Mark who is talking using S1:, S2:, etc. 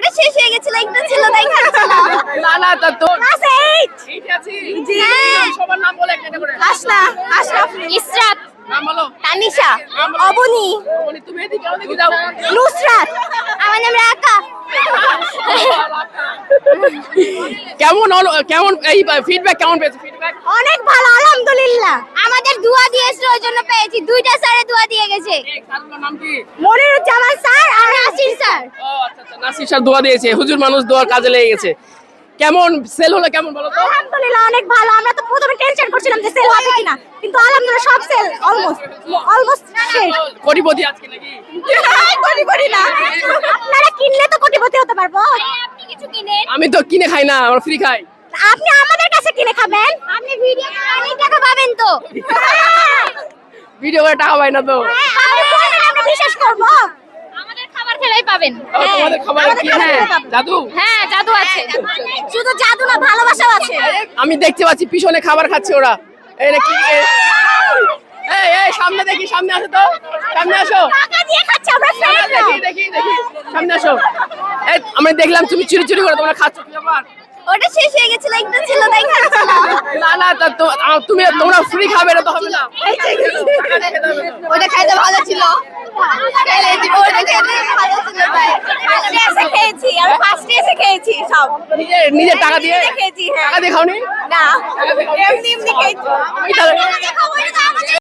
S1: ওটা শেষ হয়ে গেছিল, একটু ছিল তাই খাচ্ছিল।
S2: না না তা তো
S1: ক্লাস 8
S2: এইটা আছে
S1: জি।
S2: সবার নাম বলে একটা করে
S1: আসনা, আশরাফ, ইসরাত,
S2: নাম বলো।
S1: তানিশা, অবনী,
S2: বলি তুমি এদিকে ওদিকে যাও।
S1: নুসরাত। আমার নাম রাকা।
S2: কেমন এই ফিডব্যাক কেমন পেয়েছো ফিডব্যাক?
S1: অনেক ভালো, আলহামদুলিল্লাহ। আমাদের দোয়া দিয়েছিল, ওই জন্য পেয়েছি। দুইটা স্যারে দোয়া দিয়ে গেছে,
S2: এই স্যারের নাম কি?
S1: মনিরুজ্জামান স্যার আর নাসির স্যার।
S2: ও আচ্ছা আচ্ছা, নাসির স্যার দোয়া দিয়েছে, হুজুর মানুষ দোয়ার কাজে লেগে গেছে। কেমন সেল হলো কেমন বলো তো?
S1: আলহামদুলিল্লাহ অনেক ভালো। আমরা তো প্রথমে টেনশন করছিলাম যে সেল হবে কিনা, কিন্তু আলহামদুলিল্লাহ সব সেল অলমোস্ট শেষ।
S2: কোটিপতি আজকে নাকি?
S1: কোটিপতি না, আপনারা কিনলে তো কোটিপতি হতে পারবো। আপনি কিছু কিনেন,
S2: আমি তো কিনে খাই না, আমরা ফ্রি খাই।
S1: আপনি আমাদের কাছে কিনে খাবেন, আপনি ভিডিও করে অনেক টাকা পাবেন তো।
S2: ভিডিও করে টাকা পাই না তো।
S1: আপনি বলবেন, আমরা বিশ্বাস করব। আমাদের খাবার খেলেই পাবেন।
S2: ও, তোমাদের খাবার
S1: আমাদের
S2: কি?
S1: খাবার
S2: হ্যাঁ,
S1: খেলেই পাবেন।
S2: জাদু।
S1: হ্যাঁ, জাদু আছে। শুধু জাদু না, ভালোবাসাও আছে।
S2: আমি দেখতে পাচ্ছি পিছনে খাবার খাচ্ছে ওরা। এটা কি? এই এই সামনে দেখি, সামনে আসো তো, সামনে আসো।
S1: টাকা দিয়ে খাচ্ছে, আমরা ফ্রেন্ড না।
S2: দেখি দেখি দেখি, সামনে আসো। এই আমি দেখলাম তুমি চুরি চুরি করে তোমরা খাচ্ছ, কি ব্যাপার?
S1: ওটা শেষ হয়ে গেছিল, একটু ছিল তাই খাচ্ছিল।
S2: না না তা তো তোমরা ফ্রি খাবে, এটা তো হবে না।
S1: ওটা খাইতে ভালো ছিল। ওটা খাইতে ভালো ছিল তাই। ফার্স্টে এসে খেয়েছি, আমি ফার্স্টে এসে খেয়েছি সব।
S2: নিজে টাকা দিয়ে
S1: নিজে খেয়েছি, হ্যাঁ।
S2: টাকা দিয়ে খাওনি?
S1: না, এমনি এমনি খেয়েছি।
S2: আমি তাহলে-
S1: খাবো না তো আমাদের